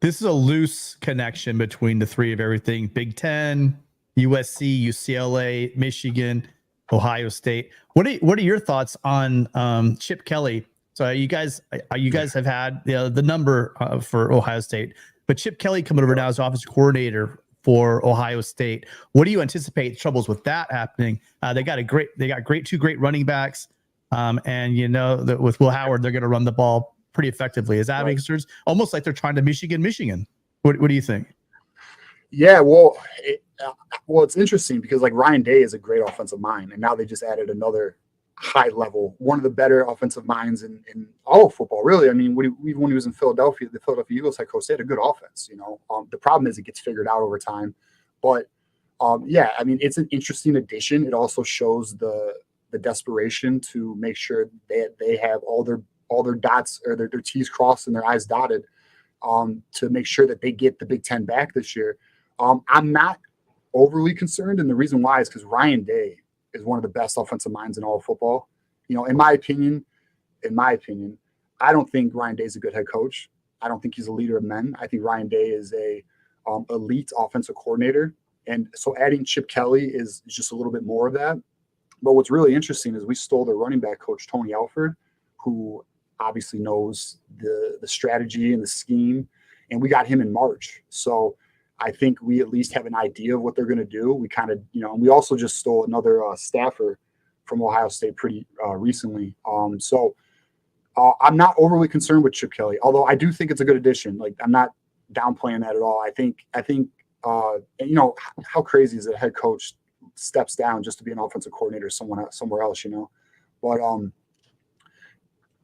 This is a loose connection between the three of everything: Big Ten, USC, UCLA, Michigan, Ohio State. What are your thoughts on Chip Kelly? So you guys have had the number for Ohio State, but Chip Kelly coming over now as offensive coordinator for Ohio State. What do you anticipate troubles with that happening? They got two great running backs, and you know that with Will Howard, they're going to run the ball pretty effectively. Is that concerns? Almost like they're trying to Michigan. What do you think? Yeah, well, it's interesting because like Ryan Day is a great offensive mind, and now they just added another high level, one of the better offensive minds in all of football, really. I mean, even when he was in Philadelphia, the Philadelphia Eagles head coach, they had a good offense. You know, the problem is it gets figured out over time, but yeah, I mean, it's an interesting addition. It also shows the desperation to make sure they have all their dots or their T's crossed and their I's dotted to make sure that they get the Big Ten back this year. I'm not overly concerned, and the reason why is because Ryan Day is one of the best offensive minds in all of football. You know, in my opinion, I don't think Ryan Day is a good head coach. I don't think he's a leader of men. I think Ryan Day is a elite offensive coordinator, and so adding Chip Kelly is just a little bit more of that. But what's really interesting is we stole their running back coach, Tony Alford, who obviously knows the strategy and the scheme, and we got him in March. So I think we at least have an idea of what they're going to do. We kind of, you know, and we also just stole another staffer from Ohio State pretty recently. So I'm not overly concerned with Chip Kelly, although I do think it's a good addition. Like, I'm not downplaying that at all. I think you know, how crazy is it? A head coach steps down just to be an offensive coordinator somewhere else, you know? But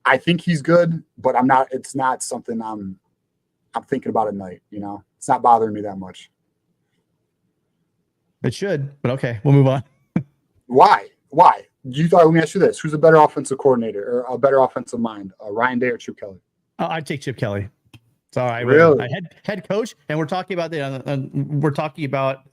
I think he's good, but it's not something I'm thinking about at night, you know? It's not bothering me that much. It should, but okay, we'll move on. Why? Let me ask you this. Who's a better offensive coordinator or a better offensive mind, Ryan Day or Chip Kelly? I'd take Chip Kelly. So really? Head coach, and we're talking about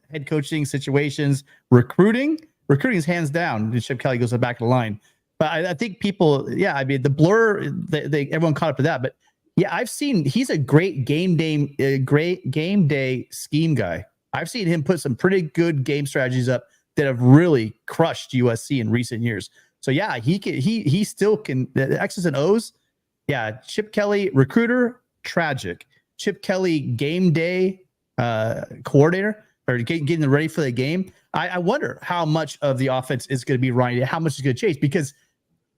head coaching situations, recruiting is hands down. Chip Kelly goes back to the line. But I think people, I mean, the blur, everyone caught up to that. But yeah, he's a great game day scheme guy. I've seen him put some pretty good game strategies up that have really crushed USC in recent years. So yeah, he still can, the X's and O's. Yeah, Chip Kelly, recruiter, tragic. Chip Kelly, game day coordinator, or getting them ready for the game. I wonder how much of the offense is going to be Ryan Day, how much is going to change, because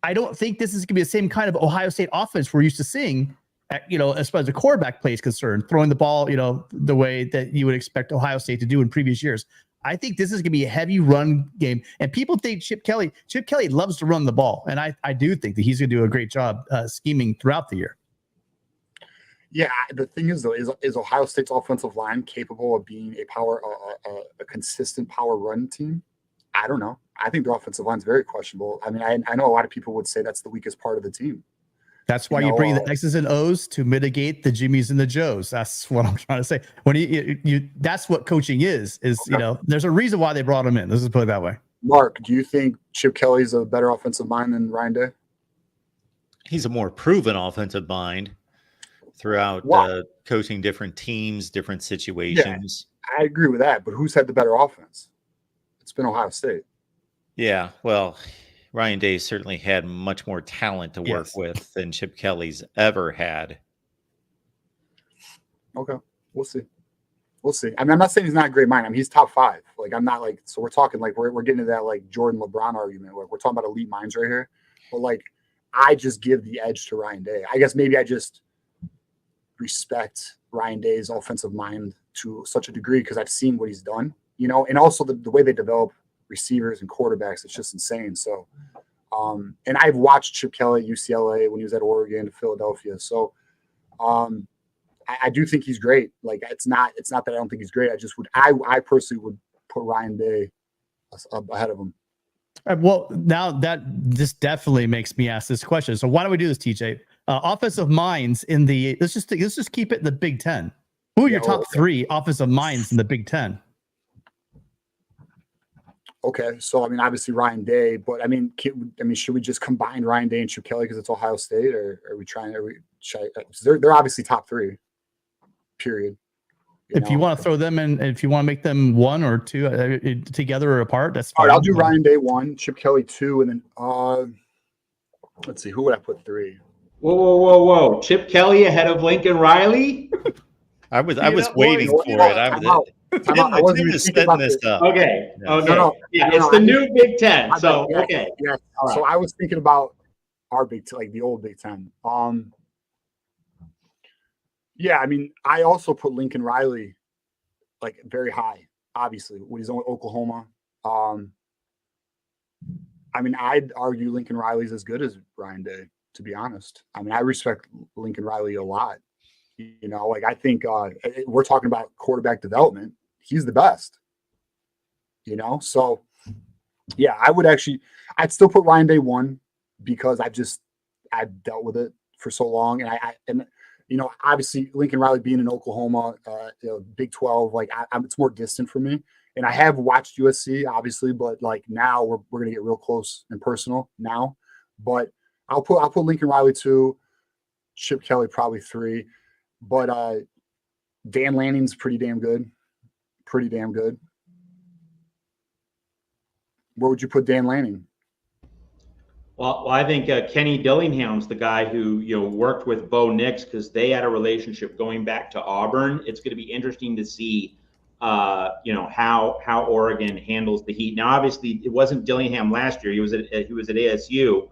I don't think this is going to be the same kind of Ohio State offense we're used to seeing, you know, as far as the quarterback play is concerned, throwing the ball, you know, the way that you would expect Ohio State to do in previous years. I think this is going to be a heavy run game, and people think Chip Kelly loves to run the ball, and I do think that he's going to do a great job scheming throughout the year. Yeah, the thing is, though, is Ohio State's offensive line capable of being a consistent power run team? I don't know. I think their offensive line is very questionable. I mean, I know a lot of people would say that's the weakest part of the team. That's why you bring the X's and O's to mitigate the Jimmies and the Joes. That's what I'm trying to say. When you that's what coaching is okay. You know, there's a reason why they brought him in. Let's just put it that way. Mark, do you think Chip Kelly's a better offensive mind than Ryan Day? He's a more proven offensive mind throughout coaching different teams, different situations. Yeah, I agree with that, but who's had the better offense? It's been Ohio State. Yeah, well, Ryan Day certainly had much more talent to work with than Chip Kelly's ever had. Okay, we'll see. I mean, I'm not saying he's not a great mind. I mean, he's top 5. Like, I'm not like, so we're talking like we're getting to that like Jordan LeBron argument. Like, we're talking about elite minds right here. But like, I just give the edge to Ryan Day. I guess maybe I just respect Ryan Day's offensive mind to such a degree because I've seen what he's done, you know, and also the way they develop receivers and quarterbacks, it's just insane. So, and I've watched Chip Kelly at UCLA when he was at Oregon, Philadelphia. So, I do think he's great. Like, it's not that I don't think he's great. I personally would put Ryan Day ahead of him. Well, now this definitely makes me ask this question. So why don't we do this, TJ? Offensive minds in the let's just keep it in the Big Ten. Who are your top 3 offensive minds in the Big Ten? Okay, so I mean, obviously Ryan Day, but I mean, should we just combine Ryan Day and Chip Kelly because it's Ohio State, or are we trying? They're obviously top 3. period. If you want to throw them in, if you want to make them one or two together or apart, that's fine. All right, I'll do Ryan Day 1, Chip Kelly 2, and then let's see, who would I put 3? Whoa! Chip Kelly ahead of Lincoln Riley? I was waiting for it. I wasn't even setting this up. Okay. Yeah. Okay. No, it's the new Big Ten. So okay. Yeah. All So right. I was thinking about our Big Ten, like the old Big Ten. Yeah, I mean, I also put Lincoln Riley like very high, obviously, when he's on Oklahoma. I mean, I'd argue Lincoln Riley's as good as Ryan Day, to be honest. I mean, I respect Lincoln Riley a lot. You know, like I think we're talking about quarterback development. He's the best. You know, so yeah, I'd still put Ryan Day 1 because I've dealt with it for so long, and you know, obviously Lincoln Riley being in Oklahoma, Big 12, like it's more distant for me. And I have watched USC, obviously, but like now we're gonna get real close and personal now. But I'll put Lincoln Riley 2, Chip Kelly probably 3, but Dan Lanning's pretty damn good. Pretty damn good. Where would you put Dan Lanning? Well, I think Kenny Dillingham's the guy who worked with Bo Nix because they had a relationship going back to Auburn. It's going to be interesting to see, how Oregon handles the heat. Now, obviously, it wasn't Dillingham last year. He was at ASU,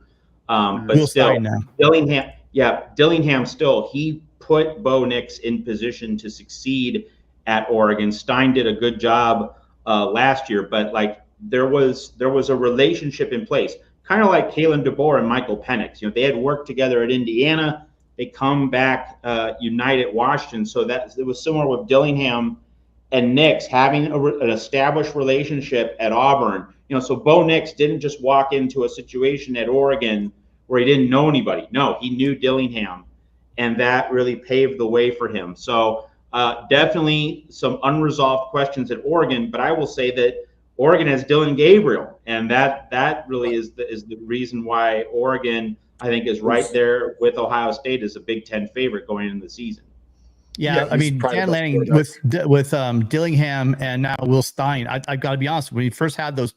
but still, Dillingham still he put Bo Nix in position to succeed at Oregon. Stein did a good job last year, but like there was a relationship in place. Kind of like Kalen DeBoer and Michael Penix. They had worked together at Indiana. They come back united at Washington. So that it was similar with Dillingham and Nix having an established relationship at Auburn. So Bo Nix didn't just walk into a situation at Oregon where he didn't know anybody. No, he knew Dillingham, and that really paved the way for him. So definitely some unresolved questions at Oregon, but I will say that Oregon has Dylan Gabriel, and that really is the reason why Oregon, I think, is right there with Ohio State as a Big Ten favorite going into the season. Yeah, I mean, Dan Lanning with Dillingham and now Will Stein. I've got to be honest. When we first had those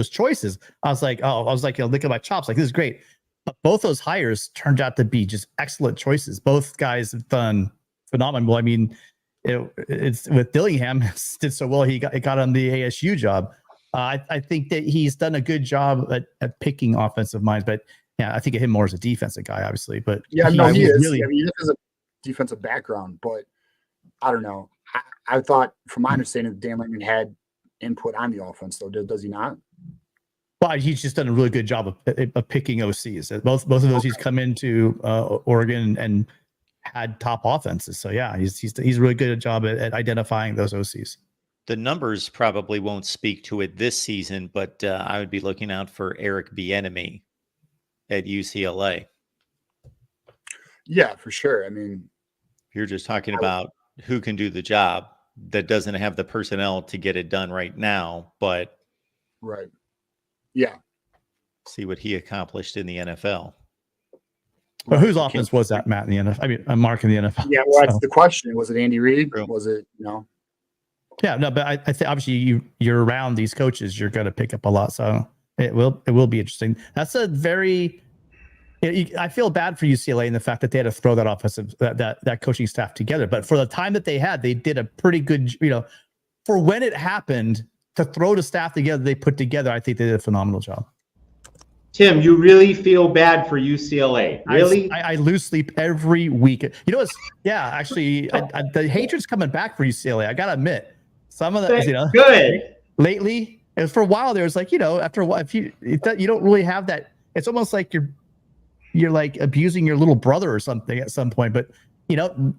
choices, I was like, look at my chops. Like, this is great. But both those hires turned out to be just excellent choices. Both guys have done phenomenal. I mean, it's with Dillingham did so well. He got on the ASU job. I think that he's done a good job at picking offensive minds, but yeah, I think of him more as a defensive guy, obviously. But yeah, he is. Really, I mean, he has a defensive background, but I don't know. I thought, from my understanding, Dan Lanning had input on the offense, though. Does he not? Well, he's just done a really good job of picking OCs. Both of those, he's come into Oregon and had top offenses. So yeah, he's really good at job at identifying those OCs. The numbers probably won't speak to it this season, but I would be looking out for Eric Bieniemy at UCLA. Yeah, for sure. I mean, you're just talking about who can do the job that doesn't have the personnel to get it done right now, but right. Yeah. See what he accomplished in the NFL. Well, whose offense was that, Matt, in the NFL? I mean, Mark in the NFL. Yeah, well, that's the question. Was it Andy Reid? Was it, Yeah, no, but I think obviously you're around these coaches, you're going to pick up a lot. So it will be interesting. That's a very, I feel bad for UCLA in the fact that they had to throw that offensive, that coaching staff together. But for the time that they had, they did a pretty good, for when it happened to throw the staff together, they put together, I think they did a phenomenal job. Tim, you really feel bad for UCLA? Really? I lose sleep every week. Actually, the hatred's coming back for UCLA. I got to admit. Some of that, good. Lately, and for a while there was like, after a while, if you don't really have that, it's almost like you're like abusing your little brother or something at some point. But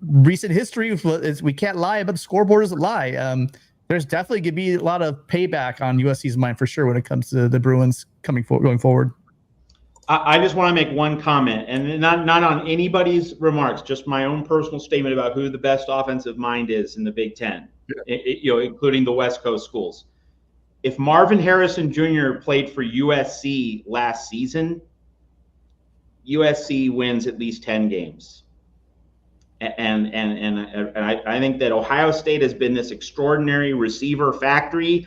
recent history is we can't lie, but the scoreboard doesn't lie. There's definitely gonna be a lot of payback on USC's mind for sure when it comes to the Bruins going forward. I just want to make one comment, and not on anybody's remarks, just my own personal statement about who the best offensive mind is in the Big Ten. Including the West Coast schools. If Marvin Harrison Jr. played for USC last season, USC wins at least 10 games. I think that Ohio State has been this extraordinary receiver factory.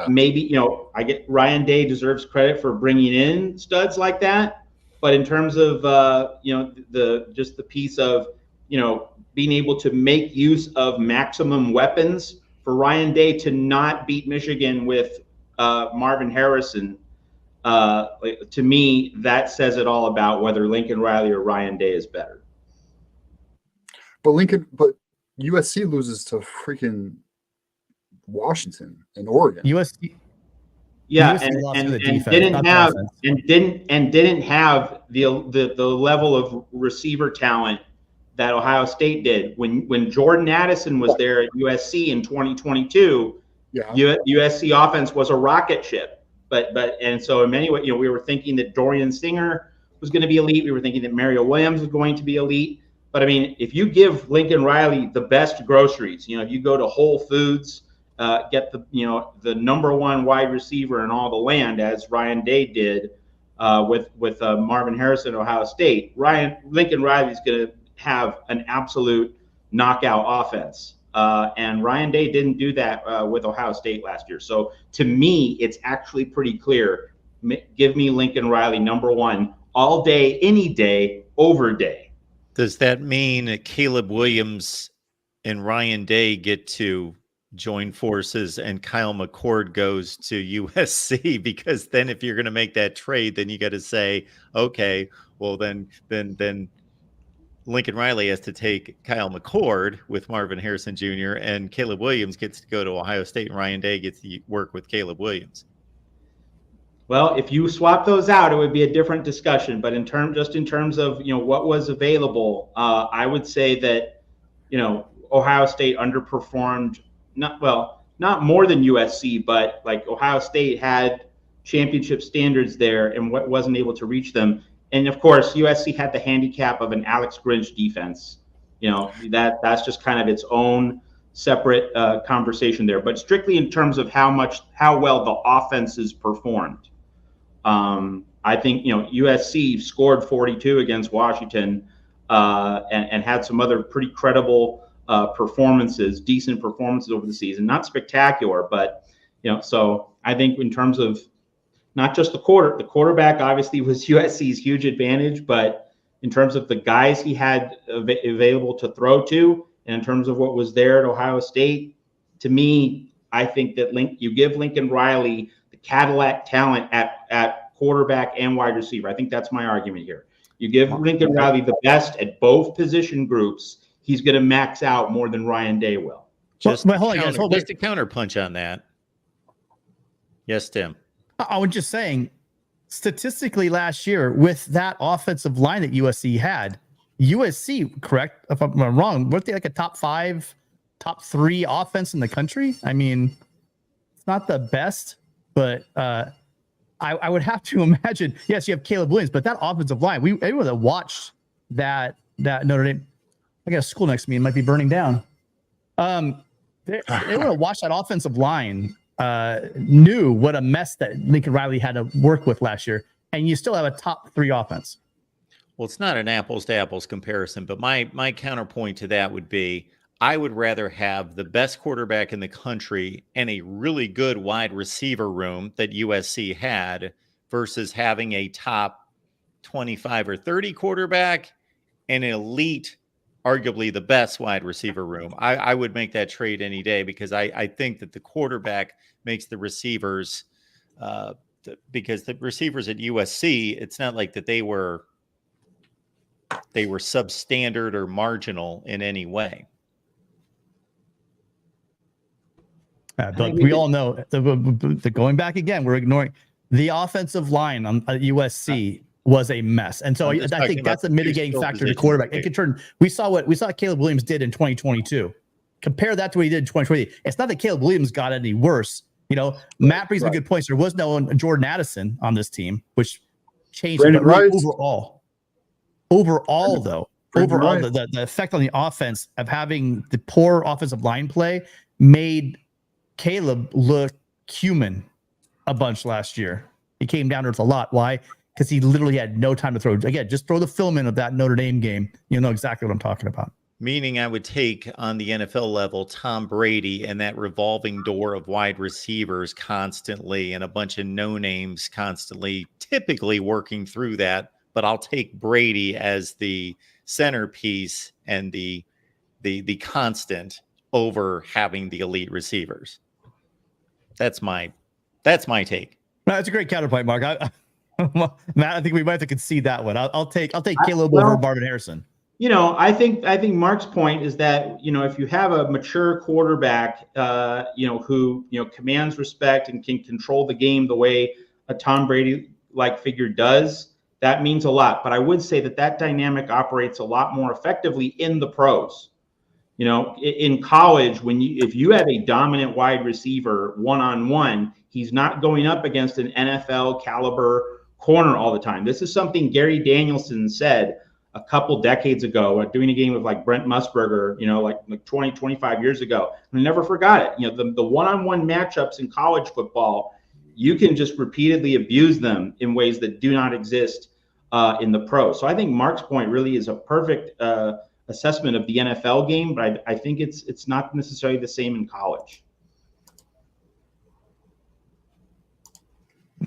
Maybe, I get Ryan Day deserves credit for bringing in studs like that, but in terms of the piece of being able to make use of maximum weapons, for Ryan Day to not beat Michigan with Marvin Harrison, to me, that says it all about whether Lincoln Riley or Ryan Day is better. But USC loses to freaking Washington and Oregon. USC, didn't have the level of receiver talent that Ohio State did when Jordan Addison was there at USC in 2022. USC offense was a rocket ship, and so in many ways, we were thinking that Dorian Singer was going to be elite. We were thinking that Mario Williams was going to be elite. But I mean, if you give Lincoln Riley the best groceries, if you go to Whole Foods, get the number one wide receiver in all the land, as Ryan Day did with Marvin Harrison at Ohio State, Lincoln Riley's going to have an absolute knockout offense. And Ryan Day didn't do that with Ohio State last year. So to me, it's actually pretty clear. Give me Lincoln Riley number one all day, any day, over day. Does that mean that Caleb Williams and Ryan Day get to join forces and Kyle McCord goes to USC? Because then if you're going to make that trade, then you got to say, okay, well, then Lincoln Riley has to take Kyle McCord with Marvin Harrison Jr. and Caleb Williams gets to go to Ohio State and Ryan Day gets to work with Caleb Williams. Well, if you swap those out, it would be a different discussion. But in terms of what was available, I would say that Ohio State underperformed. Not more than USC, but like Ohio State had championship standards there and wasn't able to reach them. And of course, USC had the handicap of an Alex Grinch defense. That's just kind of its own separate conversation there. But strictly in terms of how well the offenses performed. I think USC scored 42 against Washington and had some other pretty credible decent performances over the season. Not spectacular, but so I think in terms of not just the quarterback obviously was USC's huge advantage, but in terms of the guys he had available to throw to, and in terms of what was there at Ohio State, to me, I think that you give Lincoln Riley the Cadillac talent at quarterback and wide receiver. I think that's my argument here. You give Lincoln Riley the best at both position groups, he's going to max out more than Ryan Day will. Just a counterpunch on that. Yes, Tim. I was just saying, statistically last year with that offensive line that USC had, correct if I'm wrong, weren't they like a top 3 offense in the country? I mean, it's not the best, but I would have to imagine, yes, you have Caleb Williams, but that offensive line, everyone that watched that Notre Dame, I got a school next to me, it might be burning down. Everyone that watched that offensive line knew what a mess that Lincoln Riley had to work with last year, and you still have a top 3 offense. Well, it's not an apples to apples comparison, but my counterpoint to that would be, I would rather have the best quarterback in the country and a really good wide receiver room that USC had versus having a top 25 or 30 quarterback and an elite, arguably the best wide receiver room. I would make that trade any day because I think that the quarterback makes the receivers, because the receivers at USC, it's not like that they were substandard or marginal in any way. But we all know the going back again, we're ignoring the offensive line at USC was a mess. And so I think that's a mitigating factor to quarterback. It could turn, we saw Caleb Williams did in 2022. Compare that to what he did in 2020. It's not that Caleb Williams got any worse. Matt brings up good points. There was no Jordan Addison on this team, which changed overall, the effect on the offense of having the poor offensive line play made Caleb look human a bunch last year. He came down to earth a lot. Why? Because he literally had no time to throw. Again, just throw the film in of that Notre Dame game. You'll know exactly what I'm talking about. Meaning I would take on the NFL level Tom Brady and that revolving door of wide receivers constantly and a bunch of no names constantly, typically working through that. But I'll take Brady as the centerpiece and the constant over having the elite receivers. That's my take. No, that's a great counterpoint, Mark. Matt, I think we might have to concede that one. I'll take Caleb over Marvin Harrison. You know, I think Mark's point is that, you know, if you have a mature quarterback, you know, who, you know, commands respect and can control the game the way a Tom Brady like figure does, that means a lot. But I would say that dynamic operates a lot more effectively in the pros. You know, in college, if you have a dominant wide receiver one-on-one, he's not going up against an NFL caliber corner all the time. This is something Gary Danielson said a couple decades ago, doing a game with like Brent Musburger, you know, like 20, 25 years ago. I never forgot it. You know, the one-on-one matchups in college football, you can just repeatedly abuse them in ways that do not exist in the pros. So I think Mark's point really is a perfect assessment of the NFL game, but I think it's not necessarily the same in college.